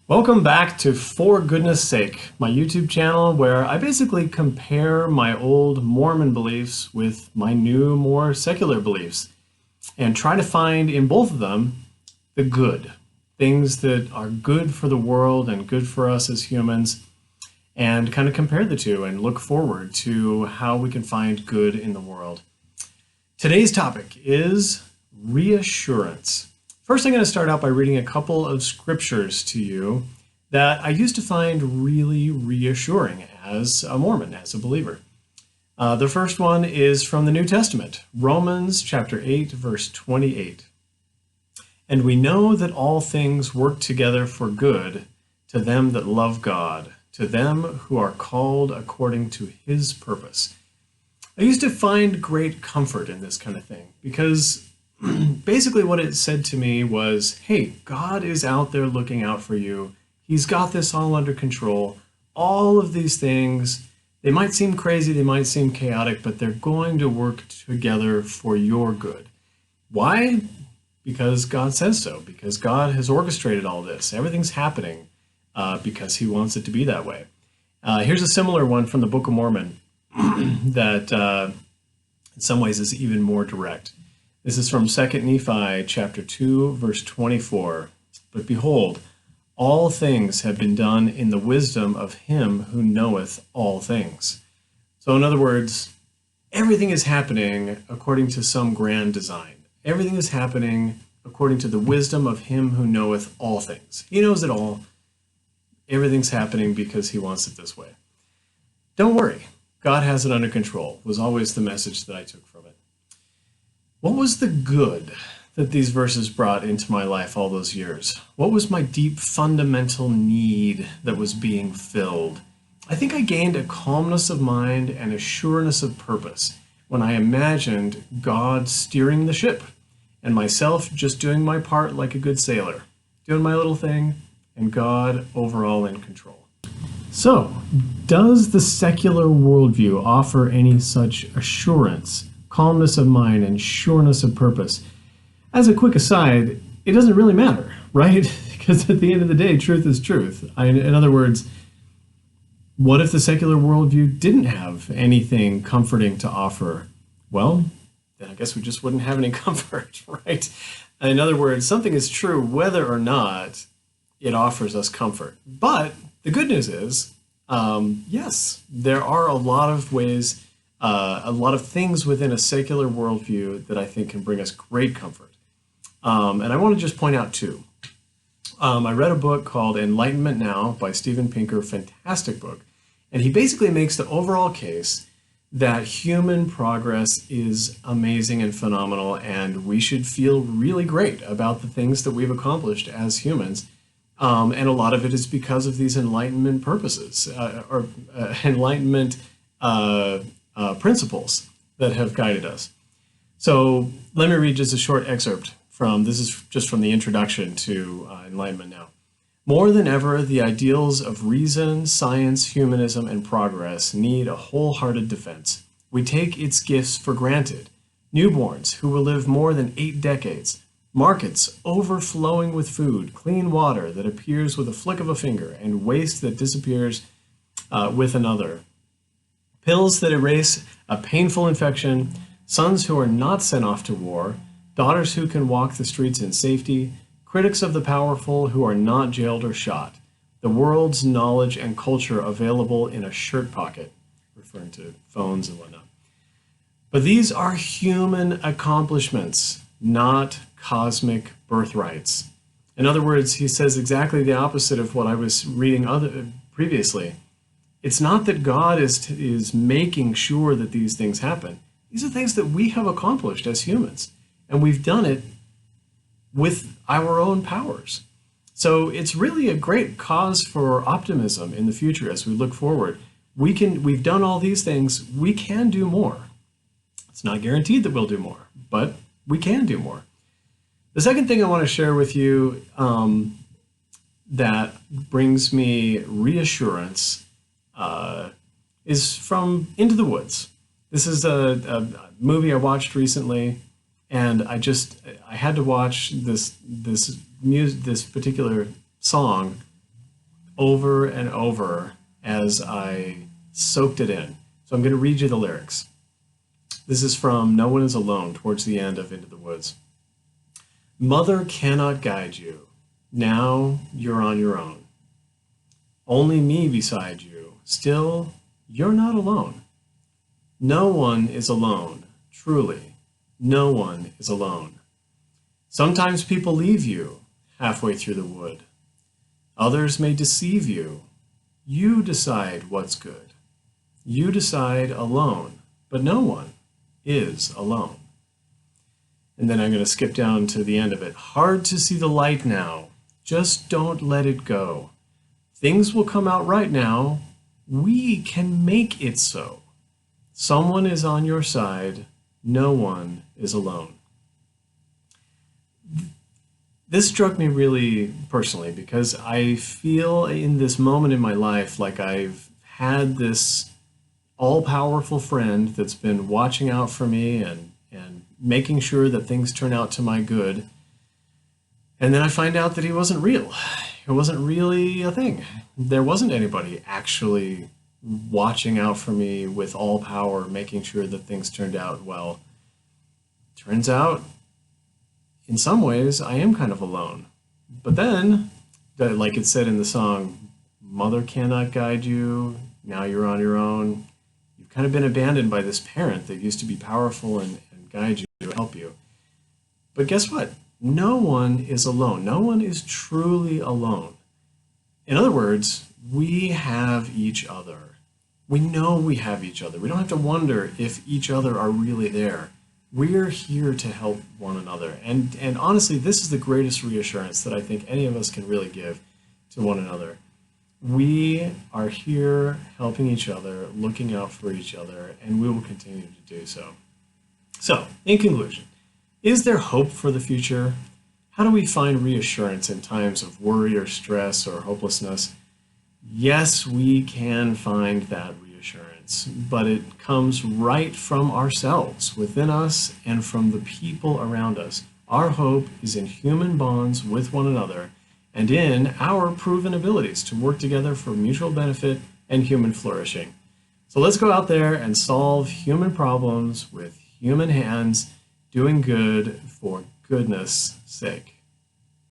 Welcome back to For Goodness Sake, my YouTube channel where I basically compare my old Mormon beliefs with my new, more secular beliefs and try to find in both of them the good, things that are good for the world and good for us as humans, and kind of compare the two and look forward to how we can find good in the world. Today's topic is reassurance. First, I'm going to start out by reading a couple of scriptures to you that I used to find really reassuring as a Mormon, as a believer. The first one is from the New Testament, Romans chapter 8, verse 28. And we know that all things work together for good to them that love God, to them who are called according to his purpose. I used to find great comfort in this kind of thing because basically what it said to me was, hey, God is out there looking out for you. He's got this all under control. All of these things, they might seem crazy, they might seem chaotic, but they're going to work together for your good. Why? Because God says so, because God has orchestrated all this. Everything's happening because he wants it to be that way. Here's a similar one from the Book of Mormon that in some ways is even more direct. This is from 2 Nephi chapter 2, verse 24. But behold, all things have been done in the wisdom of him who knoweth all things. So in other words, everything is happening according to some grand design. Everything is happening according to the wisdom of him who knoweth all things. He knows it all. Everything's happening because he wants it this way. Don't worry. God has it under control, was always the message that I took from it. What was the good that these verses brought into my life all those years? What was my deep fundamental need that was being filled? I think I gained a calmness of mind and a sureness of purpose when I imagined God steering the ship and myself just doing my part like a good sailor, doing my little thing, and God overall in control. So, does the secular worldview offer any such assurance, calmness of mind, and sureness of purpose? As a quick aside, it doesn't really matter, right? Because at the end of the day, truth is truth. In other words, what if the secular worldview didn't have anything comforting to offer? Well, then I guess we just wouldn't have any comfort, right? In other words, something is true whether or not it offers us comfort. But the good news is, yes, there are a lot of ways, a lot of things within a secular worldview that I think can bring us great comfort. And I want to just point out two. I read a book called Enlightenment Now by Steven Pinker, fantastic book. And he basically makes the overall case that human progress is amazing and phenomenal, and we should feel really great about the things that we've accomplished as humans. And a lot of it is because of these enlightenment purposes, enlightenment principles that have guided us. So let me read just a short excerpt from, this is just from the introduction to Enlightenment Now. More than ever, the ideals of reason, science, humanism, and progress need a wholehearted defense. We take its gifts for granted. Newborns who will live more than 8 decades, markets overflowing with food, clean water that appears with a flick of a finger, and waste that disappears with another. Pills that erase a painful infection, sons who are not sent off to war, daughters who can walk the streets in safety, critics of the powerful who are not jailed or shot, the world's knowledge and culture available in a shirt pocket, referring to phones and whatnot. But these are human accomplishments, not cosmic birthrights. In other words, he says exactly the opposite of what I was reading previously. It's not that God is making sure that these things happen. These are things that we have accomplished as humans, and we've done it with our own powers. So it's really a great cause for optimism in the future as we look forward. We've done all these things, we can do more. It's not guaranteed that we'll do more, but we can do more. The second thing I want to share with you that brings me reassurance is from Into the Woods. This is a movie I watched recently, and I had to watch this particular song over and over as I soaked it in. So I'm going to read you the lyrics. This is from No One Is Alone, towards the end of Into the Woods. Mother cannot guide you. Now you're on your own. Only me beside you. Still, you're not alone. No one is alone. Truly, no one is alone. Sometimes people leave you halfway through the wood. Others may deceive you. You decide what's good. You decide alone, but no one is alone. And then I'm going to skip down to the end of it. Hard to see the light now. Just don't let it go. Things will come out right now. We can make it so. Someone is on your side. No one is alone. This struck me really personally because I feel in this moment in my life like I've had this all-powerful friend that's been watching out for me and making sure that things turn out to my good. And then I find out that he wasn't real. It wasn't really a thing. There wasn't anybody actually watching out for me with all power, making sure that things turned out well. Turns out, in some ways, I am kind of alone. But then, like it said in the song, mother cannot guide you, now you're on your own. You've kind of been abandoned by this parent that used to be powerful and guide you, to help you. But guess what? No one is alone. No one is truly alone. In other words, we have each other. We know we have each other. We don't have to wonder if each other are really there. We're here to help one another. And honestly, this is the greatest reassurance that I think any of us can really give to one another. We are here helping each other, looking out for each other, and we will continue to do so. So, in conclusion, is there hope for the future? How do we find reassurance in times of worry or stress or hopelessness? Yes, we can find that reassurance, but it comes right from ourselves, within us, and from the people around us. Our hope is in human bonds with one another and in our proven abilities to work together for mutual benefit and human flourishing. So let's go out there and solve human problems with human hands, doing good for goodness sake.